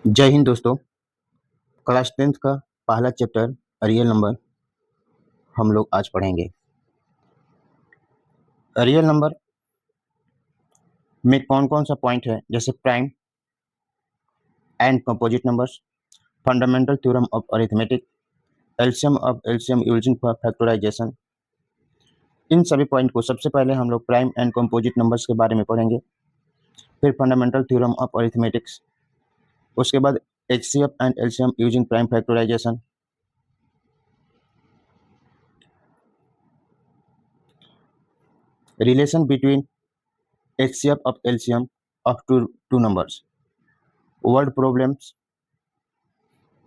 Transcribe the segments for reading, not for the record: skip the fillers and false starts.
जय हिंद दोस्तों। Class 10th का पहला चैप्टर रियल नंबर हम लोग आज पढ़ेंगे। रियल नंबर में कौन कौन सा पॉइंट है, जैसे prime and composite numbers, fundamental theorem of arithmetic, LCM of LCM using for factorization. इन सभी पॉइंट को सबसे पहले हम लोग प्राइम एंड कंपोजिट नंबर्स के बारे में पढ़ेंगे, फिर फंडामेंटल थ्योरम ऑफ अरिथमेटिक्स, उसके बाद HCF and LCM using prime factorisation, relation between HCF of LCM of two numbers, word problems,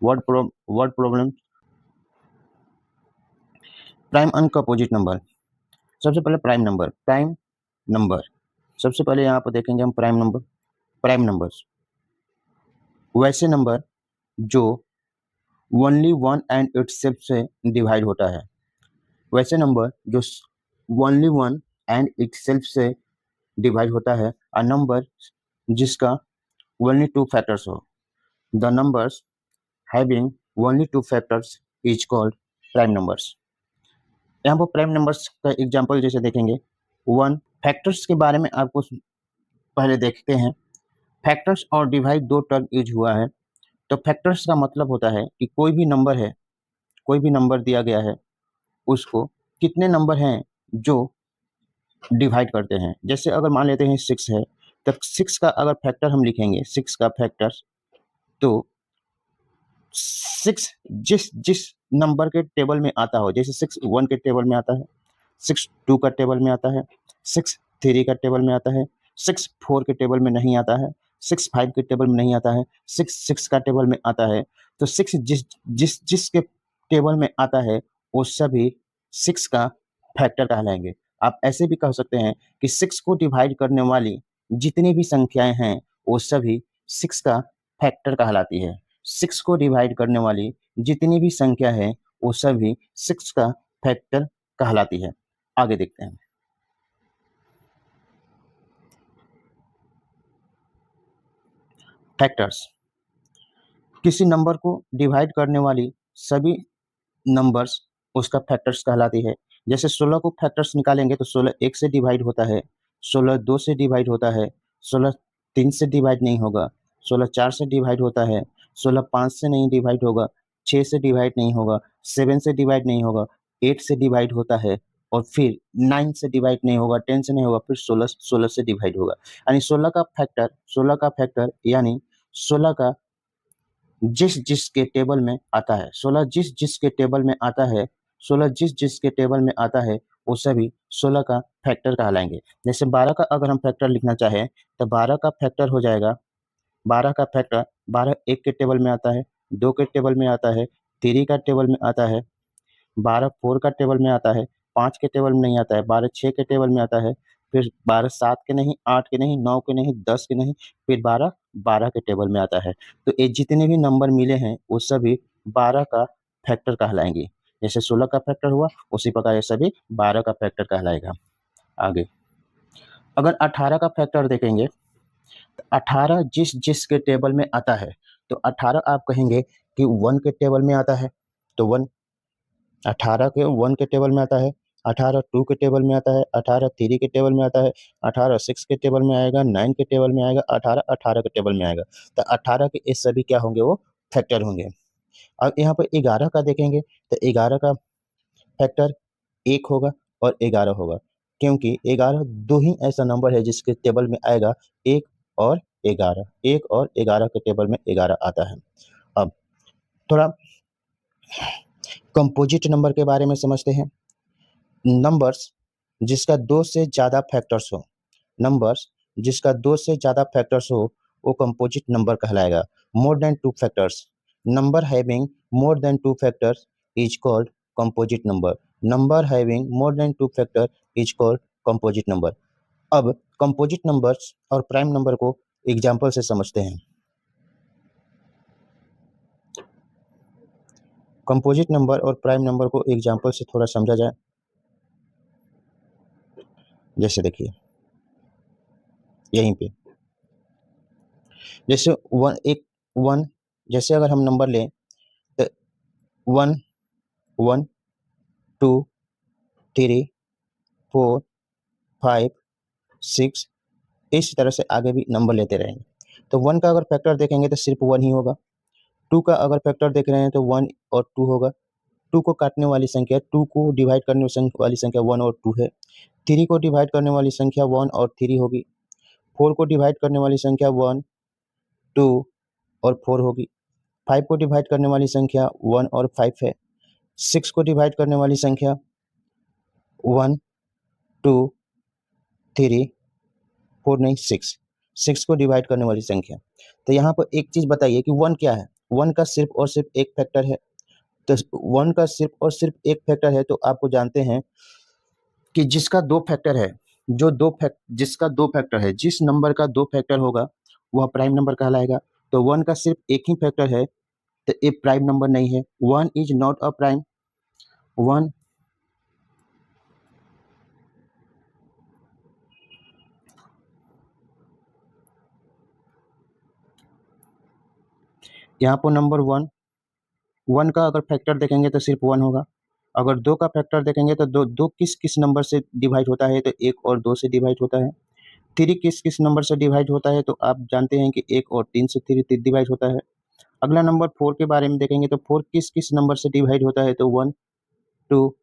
word problems, prime and composite number. सबसे पहले प्राइम नंबर सबसे पहले यहाँ पर देखेंगे हम प्राइम नंबर्स वैसे नंबर जो ओनली वन एंड इटसेल्फ से डिवाइड होता है, वैसे नंबर जो ओनली वन एंड इटसेल्फ से डिवाइड होता है, अ नंबर जिसका ओनली टू फैक्टर्स हो। The numbers having only two factors is called prime numbers. यहाँ पर प्राइम नंबर्स का एग्जांपल जैसे देखेंगे, वन फैक्टर्स के बारे में आपको पहले देखते हैं। फैक्टर्स और डिवाइड दो टर्म यूज हुआ है। तो फैक्टर्स का मतलब होता है कि कोई भी नंबर है, कोई भी नंबर दिया गया है, उसको कितने नंबर हैं जो डिवाइड करते हैं। जैसे अगर मान लेते हैं 6 है, तो 6 का अगर फैक्टर हम लिखेंगे, 6 का फैक्टर, तो 6 जिस जिस नंबर के टेबल में आता हो, जैसे 6 1 के टेबल में आता है, 6 2 का टेबल में आता है, 6 3 का टेबल में आता है, 6 4 के टेबल में नहीं आता है, 6 5 के टेबल में नहीं आता है, 6 6 का टेबल में आता है। तो 6 जिस जिस जिसके टेबल में आता है वो सभी 6 का फैक्टर कहलाएंगे। आप ऐसे भी कह सकते हैं कि 6 को डिवाइड करने वाली जितनी भी संख्याएं हैं वो सभी 6 का फैक्टर कहलाती है। 6 को डिवाइड करने वाली जितनी भी संख्या है वो सभी 6 का फैक्टर कहलाती है। आगे देखते हैं। फैक्टर्स किसी नंबर को डिवाइड करने वाली सभी नंबर्स उसका फैक्टर्स कहलाती है। जैसे 16 को फैक्टर्स निकालेंगे तो 16 1 से डिवाइड होता है, 16 2 से डिवाइड होता है, 16 3 से डिवाइड नहीं होगा, 16 4 से डिवाइड होता है, 16 5 से नहीं डिवाइड होगा, 6 से डिवाइड नहीं होगा, 7 से डिवाइड नहीं होगा, 8 से डिवाइड होता है, और फिर 9 से डिवाइड नहीं होगा, 10 से नहीं होगा, फिर 16 से डिवाइड होगा। यानी 16 का फैक्टर यानी 16 का जिस जिसके टेबल में आता है, 16 जिस जिसके टेबल में आता है, 16 जिस जिसके टेबल में आता है वो सभी 16 का फैक्टर कहलाएंगे। जैसे 12 का अगर हम फैक्टर लिखना चाहें तो 12 का फैक्टर हो जाएगा, 12 का फैक्टर 12 1 के टेबल में आता है, 2 के टेबल में आता है, 3 का टेबल में आता है, 12 4 का टेबल में आता है, 5 के टेबल में नहीं आता है, 12 6 के टेबल में आता है, फिर 12 7 के नहीं, 8 के नहीं, 9 के नहीं, 10 के नहीं, फिर 12 12 के टेबल में आता है। तो ये जितने भी नंबर मिले हैं वो सभी 12 का फैक्टर कहलाएंगे। जैसे 16 का फैक्टर हुआ उसी प्रकार ये सभी 12 का फैक्टर कहलाएगा। आगे अगर 18 का फैक्टर देखेंगे, 18 जिस जिस के टेबल में आता है, तो 18 आप कहेंगे कि 1 के टेबल में आता है, तो 1 18 के 1 के टेबल में आता है, 18 2 के टेबल में आता है, 18 3 के टेबल में आता है, 18 6 के टेबल में आएगा, 9 के टेबल में आएगा, 18 18 के टेबल में आएगा। तो 18 के ये सभी क्या होंगे, वो फैक्टर होंगे। अब यहाँ पर 11 का देखेंगे तो 11 का फैक्टर 1 होगा और 11 होगा, क्योंकि 11 दो ही ऐसा नंबर है जिसके टेबल में आएगा 1 और 11, 1 और 11 के टेबल में 11 आता है। अब थोड़ा कंपोजिट नंबर के बारे में समझते हैं। नंबर्स जिसका 2 से ज़्यादा फैक्टर्स हो, नंबर्स जिसका 2 से ज़्यादा फैक्टर्स हो वो कंपोजिट नंबर कहलाएगा। More than 2 factors, number having more than 2 factors is called composite number. Number having more than 2 factor is called composite number. अब कंपोजिट नंबर्स और प्राइम नंबर को एग्जाम्पल से समझते हैं। कंपोजिट नंबर और प्राइम नंबर को example से थोड़ा समझा जाए। जैसे देखिए यहीं पे, जैसे एक 1, जैसे अगर हम नंबर लें तो 1 1 2 3 4 5 6, इस तरह से आगे भी नंबर लेते रहेंगे। तो 1 का अगर फैक्टर देखेंगे तो सिर्फ 1 ही होगा। 2 का अगर फैक्टर देख रहे हैं तो 1 और 2 होगा। 2 को काटने वाली संख्या, 2 को डिवाइड करने वाली संख्या 1 और 2 है। 3 को डिवाइड करने वाली संख्या 1 और 3 होगी। 4 को डिवाइड करने वाली संख्या 1 2 और 4 होगी। 5 को डिवाइड करने वाली संख्या 1 और 5 है। 6 को डिवाइड करने वाली संख्या 1 2 3 4 नहीं 6, 6 को डिवाइड करने वाली संख्या। तो यहाँ पर एक चीज बताइए कि 1 क्या है? 1 का सिर्फ और सिर्फ एक फैक्टर है। तो 1 का सिर्फ और सिर्फ एक फैक्टर है, तो आपको जानते हैं कि जिसका दो फैक्टर है, जिसका दो फैक्टर है, जिस नंबर का दो फैक्टर होगा वह प्राइम नंबर कहलाएगा। तो 1 का सिर्फ एक ही फैक्टर है, तो ये प्राइम नंबर नहीं है। 1 इज नॉट अ प्राइम। 1 यहाँ पर नंबर 1 का अगर फैक्टर देखेंगे तो सिर्फ 1 होगा। अगर 2 का फैक्टर देखेंगे तो दो किस किस नंबर से डिवाइड होता है, तो 1 और 2 से डिवाइड होता है। 3 किस किस नंबर से डिवाइड होता है, तो आप जानते हैं कि 1 और 3 से 3 डिवाइड होता है। अगला नंबर 4 के बारे में देखेंगे तो 4 किस किस नंबर से डिवाइड होता है, तो 1 2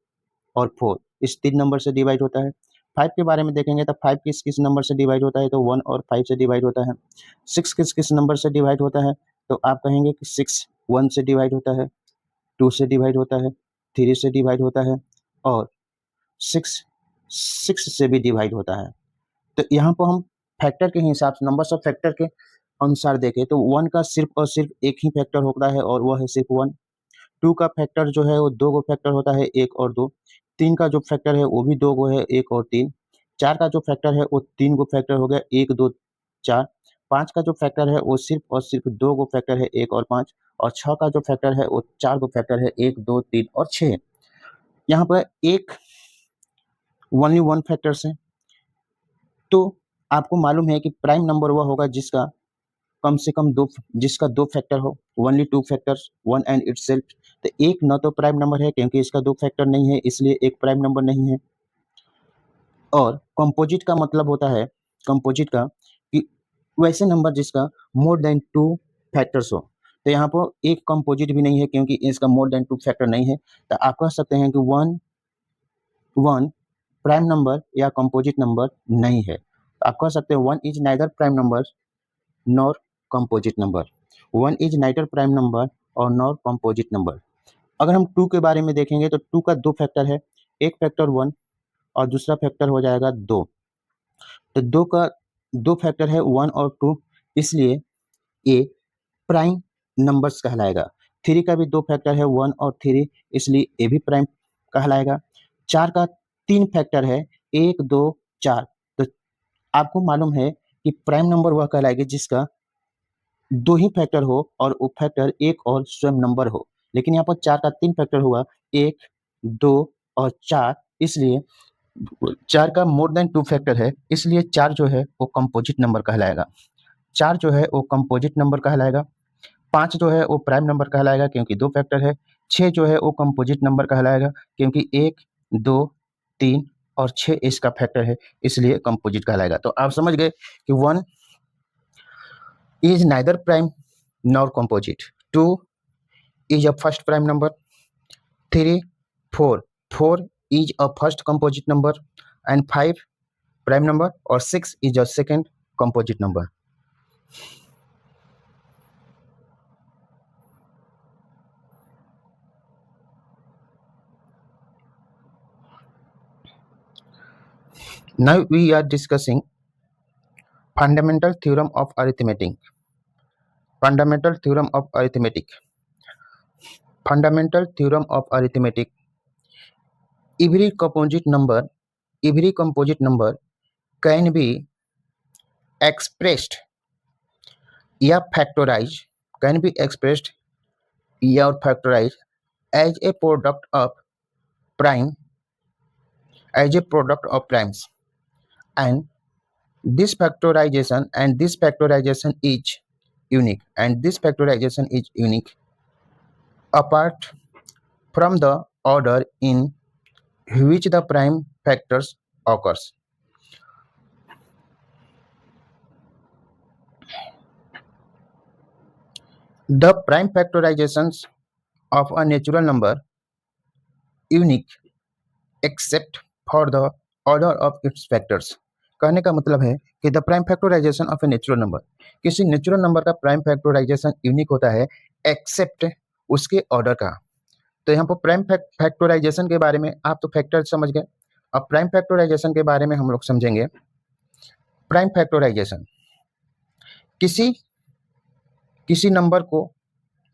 और 4 इस 3 नंबर से डिवाइड होता है। 5 के बारे में देखेंगे तो 5 किस किस नंबर से डिवाइड होता है, तो 1 और 5 से डिवाइड होता है। 6 किस किस नंबर से डिवाइड होता है, तो आप कहेंगे कि 6 1 से डिवाइड होता है, 2 से डिवाइड होता है, 3 से डिवाइड होता है और 6 6 से भी डिवाइड होता है। तो यहाँ पर हम फैक्टर के हिसाब से, नंबर्स ऑफ फैक्टर के अनुसार देखें तो 1 का सिर्फ और सिर्फ एक ही फैक्टर होता है और वह है सिर्फ 1। 2 का फैक्टर जो है वो 2 गो फैक्टर होता है, 1 और 2। 3 का जो फैक्टर है वो भी 2 गो है, 1 और 3। 4 का जो फैक्टर है वो 3 गो फैक्टर हो गया, 1 2 4। 5 का जो फैक्टर है वो सिर्फ और सिर्फ 2 गो फैक्टर है, 1 और 5। और 6 का जो फैक्टर है वो 4 गो फैक्टर है, 1 2 3 और 6। यहाँ पर एक ओनली वन फैक्टर्स है। तो आपको मालूम है कि प्राइम नंबर वह होगा जिसका कम से कम जिसका दो फैक्टर हो, only two factors, one and itself. तो एक न तो प्राइम नंबर है क्योंकि इसका दो फैक्टर नहीं है, इसलिए एक प्राइम नंबर नहीं है। और कंपोजिट का मतलब होता है, कंपोजिट का, कि वैसे नंबर जिसका मोर देन टू फैक्टर्स हो। तो यहाँ पर एक कंपोजिट भी नहीं है क्योंकि इसका मोर देन टू फैक्टर नहीं है। तो आप कह सकते हैं कि वन प्राइम नंबर या कंपोजिट नंबर नहीं है। आप कह सकते हैं one is neither prime number nor composite number. One is neither prime number और नॉर कंपोजिट नंबर। अगर हम टू के बारे में देखेंगे तो टू का दो फैक्टर है, एक फैक्टर 1 और दूसरा फैक्टर हो जाएगा 2। तो दो का दो फैक्टर है 1 और 2, इसलिए ये प्राइम नंबर्स कहलाएगा। 3 का भी दो फैक्टर है 1 और 3, इसलिए ये भी प्राइम कहलाएगा। 4 का तीन फैक्टर है 1 2 4। तो आपको मालूम है कि प्राइम नंबर वह कहलाएगी जिसका दो ही फैक्टर हो और वो फैक्टर एक और स्वयं नंबर हो। लेकिन यहाँ पर 4 का तीन फैक्टर हुआ, 1 2 और 4, इसलिए 4 का मोर देन टू फैक्टर है, इसलिए 4 जो है वो कंपोजिट नंबर कहलाएगा। 4 जो है वो कंपोजिट नंबर कहलाएगा। 5 जो है वो प्राइम नंबर कहलाएगा क्योंकि दो फैक्टर है। 6 जो है वो कंपोजिट नंबर कहलाएगा क्योंकि 1 2 3 और 6 इसका फैक्टर है, इसलिए कंपोजिट कहलाएगा। तो आप समझ गए कि 1 is neither prime nor composite. 2 is a first prime number. 3 4 4 is a first composite number, and 5 prime number, or 6 is a second composite number. Now we are discussing fundamental theorem of arithmetic. Fundamental theorem of arithmetic. Fundamental theorem of arithmetic. Every composite number can be expressed या factorized, can be expressed या factorized as a product of prime, as a product of primes, and this factorization is unique, and this factorization is unique apart from the order in which the prime factors occurs. The prime factorizations of a natural number unique except for the order of its factors. कहने का मतलब है कि the prime factorisation of a natural number, किसी natural number का prime factorisation unique होता है accept उसके ऑर्डर का। तो यहाँ पर प्राइम फैक्टराइजेशन के बारे में आप तो फैक्टर समझ गए, अब प्राइम फैक्टराइजेशन के बारे में हम लोग समझेंगे। प्राइम फैक्टराइजेशन किसी नंबर को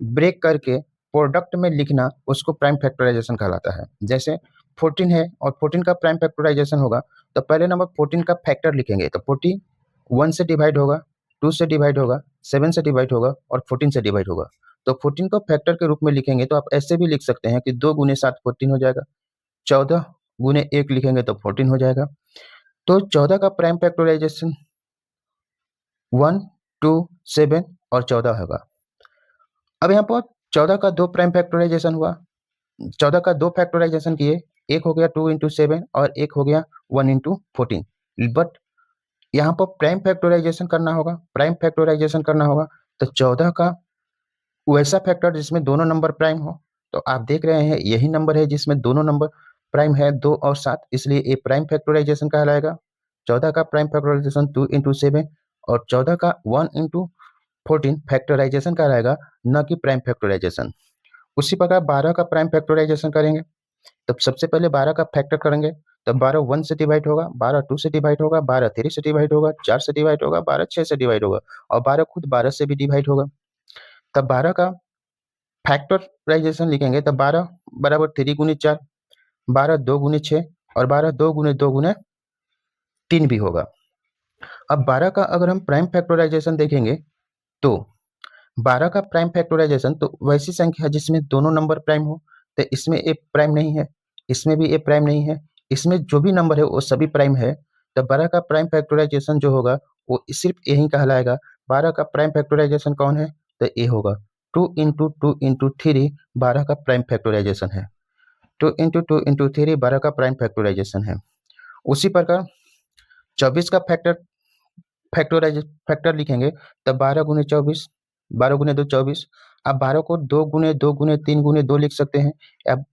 ब्रेक करके प्रोडक्ट में लिखना, उसको प्राइम फैक्टराइजेशन कहलाता है। जैसे 14 है और 14 का प्राइम फैक्टराइजेशन होगा तो पहले नंबर 14 का फैक्टर लिखेंगे तो 40 1 से डिवाइड होगा, 2 से डिवाइड होगा, 7 से डिवाइड होगा और 14 से डिवाइड होगा। तो 14 को फैक्टर के रूप में लिखेंगे तो आप ऐसे भी लिख सकते हैं कि 2 गुने 7 14 हो जाएगा, 14 गुने 1 लिखेंगे तो 14 हो जाएगा। तो 14 का प्राइम फैक्टराइजेशन 1 2 7 और 14 होगा। अब यहाँ पर 14 का 2 प्राइम फैक्टराइजेशन हुआ, 14 का 2 फैक्टराइजेशन किए, एक हो गया 2 इंटू 7 और एक हो गया 1 इंटू 14। बट यहाँ पर प्राइम फैक्टराइजेशन करना होगा, प्राइम फैक्टराइजेशन करना होगा तो 14 का वैसा फैक्टर जिसमें दोनों नंबर प्राइम हो। तो आप देख रहे हैं यही नंबर है जिसमें दोनों नंबर प्राइम है, 2 और 7, इसलिए ये प्राइम फैक्टराइजेशन कहलाएगा। 14 का प्राइम फैक्टराइजेशन 2 इंटू 7 और 14 का 1 इंटू 14 फैक्टराइजेशन कहलाएगा, न कि प्राइम फैक्टराइजेशन। उसी प्रकार 12 का प्राइम फैक्टराइजेशन करेंगे तब सबसे पहले 12 का फैक्टर करेंगे तब 12 1 से डिवाइड होगा, 12 2 से डिवाइड होगा, 12 3 से डिवाइड होगा, 4 से डिवाइड होगा, 12 6 से डिवाइड होगा और 12 खुद 12 से भी डिवाइड होगा। तब 12 का फैक्टराइजेशन लिखेंगे तब 12 बराबर 3 गुने 4, 12 2 गुने 6 और 12 2 गुने 2 गुने 3 भी होगा। अब 12 का अगर हम प्राइम फैक्टराइजेशन देखेंगे तो 12 का प्राइम फैक्टराइजेशन तो वैसी संख्या जिसमें दोनों नंबर प्राइम हो, तो इसमें ए प्राइम नहीं है, इसमें भी ए प्राइम नहीं है, इसमें जो भी नंबर है वो सभी प्राइम है। तो 12 का प्राइम फैक्टराइजेशन जो होगा वो सिर्फ यही कहलाएगा। 12 का प्राइम फैक्टराइजेशन कौन है तो ए होगा। 2 इंटू 2 इंटू 3 12 का प्राइम फैक्टराइजेशन है। 2 इंटू 2 इंटू 3 12 का प्राइम फैक्टराइजेशन है। उसी प्रकार 24 का फैक्टर लिखेंगे तब 12 गुने 24, 12 गुने 2 24। अब 12 को 2 गुने 2 गुने 3 गुने 2 लिख सकते हैं। अब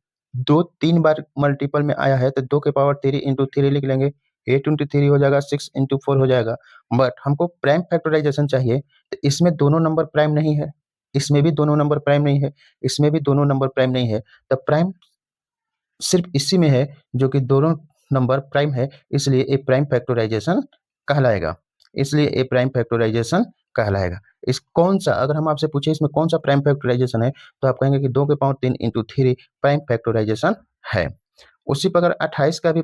2 3 बार मल्टीपल में आया है तो 2 के पावर 3 इंटू 3 लिख लेंगे, 8 इंटू 3 हो जाएगा, 6 इंटू 4 हो जाएगा। बट हमको प्राइम फैक्टराइजेशन चाहिए तो इसमें दोनों नंबर प्राइम नहीं है, इसमें भी दोनों नंबर प्राइम नहीं है, इसमें भी दोनों नंबर प्राइम नहीं है। तो प्राइम सिर्फ इसी में है जो कि दोनों नंबर प्राइम है, इसलिए ए प्राइम फैक्टराइजेशन कहलाएगा, इसलिए ए प्राइम फैक्टराइजेशन कहलाएगा। इस कौन सा, अगर हम आपसे पूछे इसमें कौन सा प्राइम फैक्टराइजेशन है तो आप कहेंगे कि 2 के पावर 3 इंटू 3 प्राइम फैक्टराइजेशन है। उसी प्रकार 28 का भी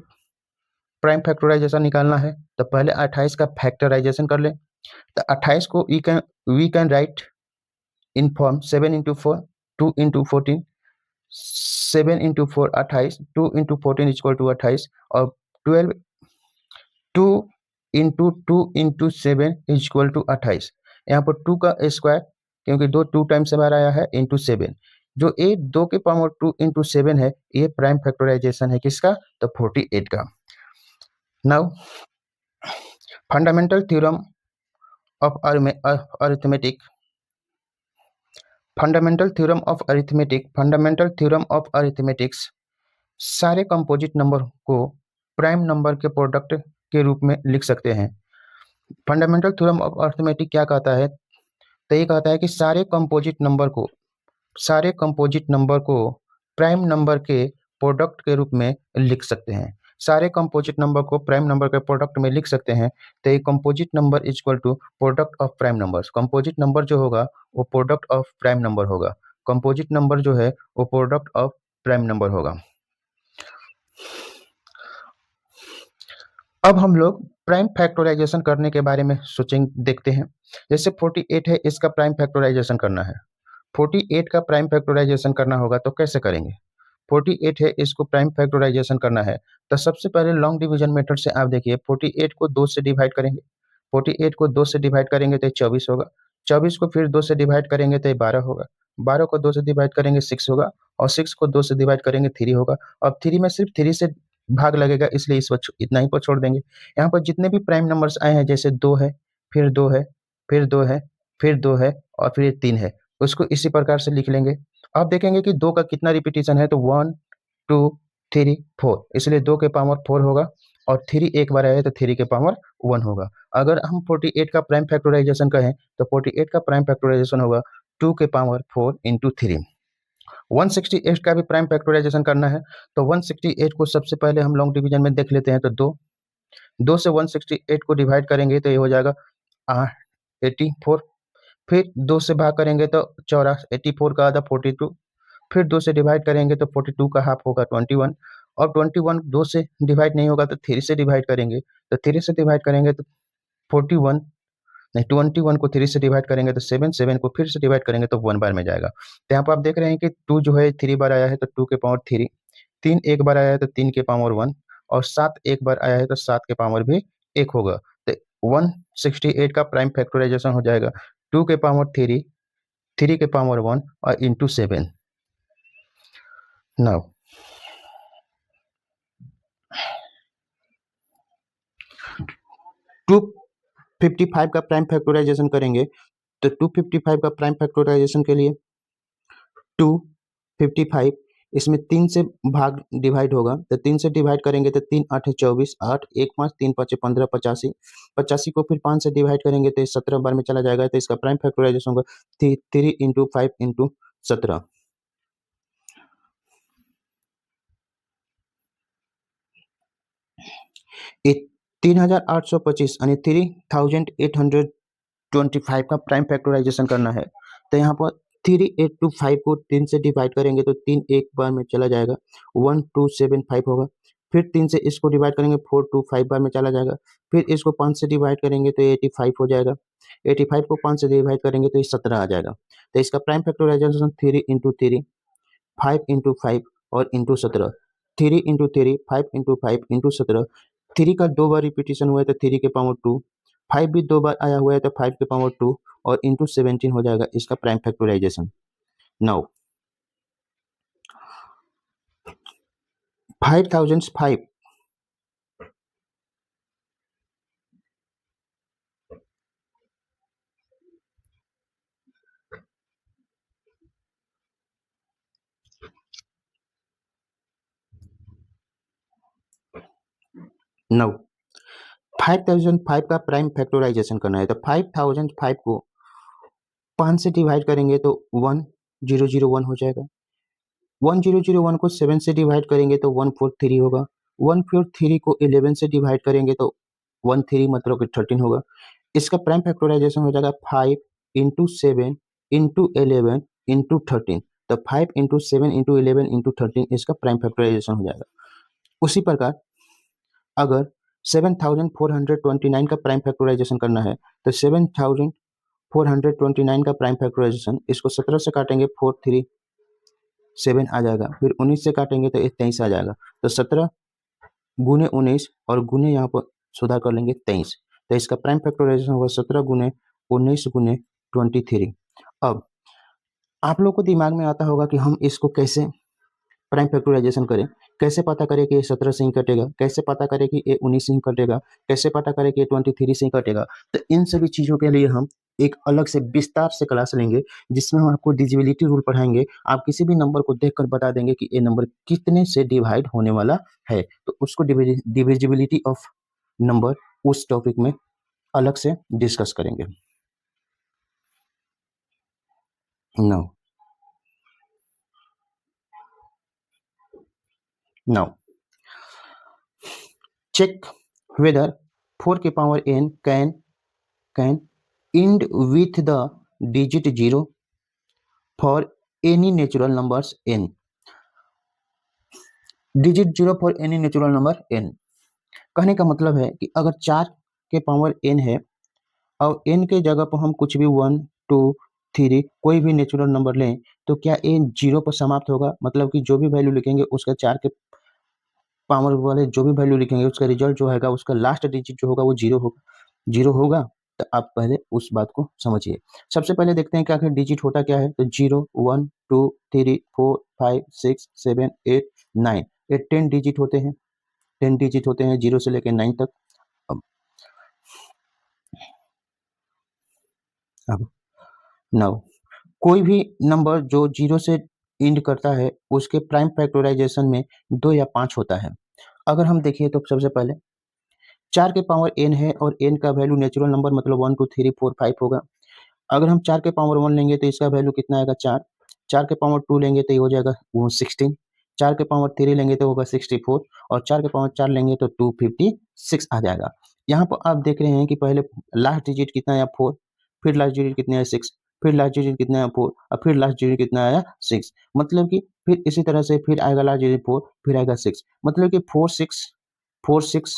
प्राइम फैक्टराइजेशन निकालना है तो पहले 28 का फैक्टराइजेशन कर ले। तो 28 को we can write in form 7 into 4 2 into 14, 7 into 4 28, 2 into 14 equal to 28 और 12 2 इंटू 2 इंटू 7 इक्वल टू 28। यहाँ पर 2 का स्क्वायर क्योंकि 2 टाइम्स से बाहर आया है इंटू 7, जो ए 2 के पावर 2 इंटू 7 है, ये प्राइम फैक्टराइजेशन है किसका तो 48 का। Now fundamental theorem of arithmetic, fundamental theorem of arithmetic, fundamental theorem of arithmetics सारे कंपोजिट नंबर को प्राइम नंबर के प्रोडक्ट के रूप में लिख सकते हैं। फंडामेंटल थ्योरम ऑफ अरिथमेटिक क्या कहता है तो ये कहता है कि सारे कंपोजिट नंबर को प्राइम नंबर के प्रोडक्ट के रूप में लिख सकते हैं। सारे कंपोजिट नंबर को प्राइम नंबर के प्रोडक्ट में लिख सकते हैं तो ये composite number equal to product of prime numbers. Composite number जो होगा वो प्रोडक्ट ऑफ प्राइम नंबर होगा, कंपोजिट नंबर जो है वो प्रोडक्ट ऑफ प्राइम नंबर होगा। अब हम लोग प्राइम फैक्टराइजेशन करने के बारे में देखते हैं। जैसे 48 है, इसका प्राइम फैक्टराइजेशन करना है। 48 का प्राइम फैक्टराइजेशन करना होगा तो कैसे करेंगे। 48 है, इसको प्राइम फैक्टराइजेशन करना है तो सबसे पहले लॉन्ग डिवीजन मेथड से आप देखिए 48 को 2 से डिवाइड करेंगे, 48 को 2 से डिवाइड करेंगे तो 24 होगा, 24 को फिर 2 से डिवाइड करेंगे तो ये 12 होगा, 12 को 2 से डिवाइड करेंगे 6 होगा, और 6 को 2 से डिवाइड करेंगे 3 होगा। अब 3 में सिर्फ 3 से भाग लगेगा, इसलिए इस वक्त इतना ही पर छोड़ देंगे। यहाँ पर जितने भी प्राइम नंबर्स आए हैं, जैसे 2 है, फिर 2 है, फिर 2 है, फिर 2 है, और फिर 3 है, उसको इसी प्रकार से लिख लेंगे। आप देखेंगे कि 2 का कितना रिपीटिशन है, तो 1 2 3 4, इसलिए 2 के पावर 4 होगा, और 3 एक बार आया तो 3 के पावर 1 होगा। अगर हम 48 का प्राइम फैक्टराइजेशन कहें तो 48 का प्राइम फैक्टराइजेशन होगा 2 के पावर 4 इंटू 3। 168 का भी प्राइम फैक्टराइजेशन करना है, तो 168 को सबसे पहले हम लॉन्ग डिवीजन में देख लेते हैं। तो 2 से 168 को डिवाइड करेंगे तो ये हो जाएगा 84, फिर 2 से भाग करेंगे तो 84 का आधा 42, फिर 2 से डिवाइड करेंगे तो 42 का हाफ होगा 21, और 21 2 से डिवाइड नहीं होगा तो 3 से डिवाइड करेंगे, तो 3 से डिवाइड करेंगे तो 41 नहीं, 21 को 3 से डिवाइड करेंगे तो 7, 7 को फिर से डिवाइड करेंगे तो 1 बार में जाएगा। तो यहाँ पर आप देख रहे हैं कि 2 जो है 3 बार आया है तो 2 के पावर 3, 3 एक बार आया है तो 3 के पावर 1, और 7 एक बार आया है तो 7 के पावर भी 1 होगा। तो 168 का प्राइम फैक्टराइजेशन हो जाएगा 2 के पावर 3, 3 के पावर 1 और इंटू 7। नाउ 255 का प्राइम फैक्टराइजेशन करेंगे, तो 255 का प्राइम फैक्टराइजेशन के लिए 255 इसमें 3 से भाग डिवाइड होगा, तो 3 से डिवाइड करेंगे तो 3 8 24, 8 1 5 3 5 15 85, 85 को फिर 5 से डिवाइड करेंगे तो 17 बार में चला जाएगा, तो इसका प्राइम फैक्टराइजेशन होगा 3 इंटू 5 इंटू 17। ये 3825 यानी 3825 का प्राइम फैक्टराइजेशन करना है, तो यहाँ पर 3825 को 3 से डिवाइड करेंगे तो 3 एक बार में चला जाएगा, 1275 होगा, फिर 3 से इसको डिवाइड करेंगे 425 बार में चला जाएगा, फिर इसको 5 से डिवाइड करेंगे तो 85 हो जाएगा, 85 को 5 से डिवाइड करेंगे तो ये 17 आ जाएगा। तो इसका प्राइम फैक्टराइजेशन 3 इंटू 3, 5 इंटू 5 और इंटू 17, 3 इंटू 3, 5 इंटू 5 इंटू 17। 3 का 2 बार रिपीटिशन हुआ है तो 3 के पावर 2, 5 भी 2 बार आया हुआ है तो 5 के पावर 2 और इंटू 17 हो जाएगा इसका प्राइम फैक्टराइजेशन। नाउ 5005 नाउ 5005 का प्राइम फैक्टराइजेशन करना है, तो 5005 को 5 से डिवाइड करेंगे तो 1001 हो जाएगा, 1001 को 7 से डिवाइड करेंगे तो 143 होगा, 143 को 11 से डिवाइड करेंगे तो 13 मतलब कि 13 होगा। इसका प्राइम फैक्टराइजेशन हो जाएगा 5 इंटू 7 इंटू 11 इंटू 13, तो 5 इंटू 7 इंटू 11 इंटू 13 इसका प्राइम फैक्टराइजेशन हो जाएगा। उसी प्रकार अगर 7429 का प्राइम फैक्टराइजेशन करना है, तो 7429 का प्राइम फैक्टराइजेशन, इसको 17 से काटेंगे 437 आ जाएगा, फिर 19 से काटेंगे तो 23 आ जाएगा, तो 17 गुने 19 और गुने यहाँ पर सुधार कर लेंगे 23, तो इसका प्राइम फैक्टराइजेशन होगा 17 गुने 19 गुने 23। अब आप लोग को दिमाग में आता होगा कि हम इसको कैसे प्राइम फैक्टराइजेशन करें, कैसे पता करें कि ये 17 से ही कटेगा, कैसे पता करें कि ये 19 से ही कटेगा, कैसे पता करें कि ये 23 से ही कटेगा। तो इन सभी चीज़ों के लिए हम एक अलग से विस्तार से क्लास लेंगे, जिसमें हम आपको डिविजिबिलिटी रूल पढ़ाएंगे। आप किसी भी नंबर को देखकर बता देंगे कि ये नंबर कितने से डिवाइड होने वाला है, तो उसको डिविजिबिलिटी ऑफ नंबर उस टॉपिक में अलग से डिस्कस करेंगे। Now check whether 4 के power n can end with the digit 0 for any natural numbers n. Digit 0 for any natural number n। कहने का मतलब है कि अगर 4 के पावर n है और n के जगह पर हम कुछ भी 1 2 3 कोई भी नेचुरल नंबर लें, तो क्या ये 0 पर समाप्त होगा? मतलब कि जो भी वैल्यू लिखेंगे उसका 4 के पावर वाले जो भी वैल्यू लिखेंगे उसका रिजल्ट जो है उसका लास्ट डिजिट जो होगा वो 0 होगा, 0 होगा। तो आप पहले उस बात को समझिए। सबसे पहले देखते हैं कि आखिर डिजिट होता क्या है। तो 0 1 2 3 4 5 6 7 8 9 ये 10 डिजिट होते हैं। 10 डिजिट होते हैं 0 से लेकर 9 तक। अब 9 कोई भी नंबर जो 0 से एंड करता है उसके प्राइम फैक्टराइजेशन में 2 या 5 होता है। अगर हम देखिए तो सबसे पहले 4 के पावर n है और n का वैल्यू नेचुरल नंबर मतलब 1 2 3 4 5 होगा। अगर हम 4 के पावर 1 लेंगे तो इसका वैल्यू कितना आएगा 4। 4 के पावर 2 लेंगे तो ये हो जाएगा वो 16। 4 के पावर 3 लेंगे तो होगा 64 और 4 के पावर 4 लेंगे तो 256 आ जाएगा। यहाँ पर आप देख रहे हैं कि पहले लास्ट डिजिट कितना आया 4, फिर लास्ट डिजिट कितना है 6, फिर लास्ट डिजिट कितना है 4 और फिर लास्ट डिजिट कितना आया 6। मतलब कि फिर इसी तरह से फिर आएगा लास्ट डिजिट 4 फिर आएगा 6। मतलब कि 4 6 4 6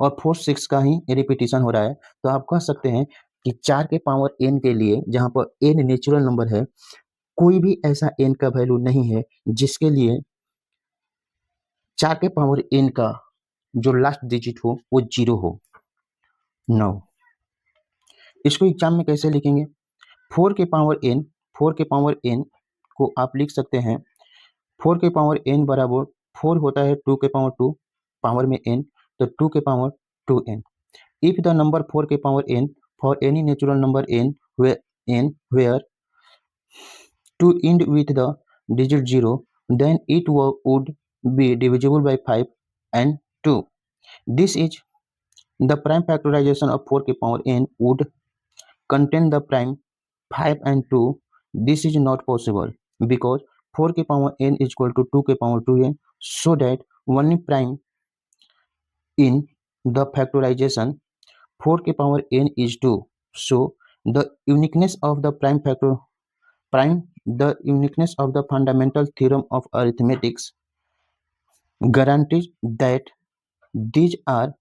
और 4 6 का ही रिपीटिशन हो रहा है। तो आप कह सकते हैं कि 4 के पावर n के लिए जहाँ पर n नेचुरल नंबर है कोई भी ऐसा n का वैल्यू नहीं है जिसके लिए 4 के पावर n का जो लास्ट डिजिट हो वो 0 हो। 9 इसको एग्जाम में कैसे लिखेंगे। 4 के पावर n 4 के पावर n को आप लिख सकते हैं 4 के पावर n बराबर 4 होता है 2 के पावर 2 पावर में n तो 2 के power 2n। If the number 4 के power n for any natural number n where to end with the digit 0 then it would be divisible by 5 and 2. This is the prime factorization of 4 के power n would contain the prime 5 and 2. This is not possible because 4 के power n is equal to 2 के power 2n so that only prime in the factorization 4 के power n is 2. So the uniqueness of the the uniqueness of the fundamental theorem of arithmetics guarantees that these are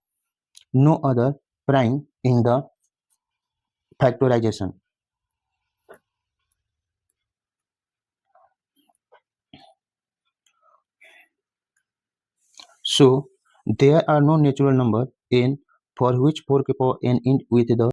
no other prime in the factorization. So there are no natural number n for which 4 के power n end with the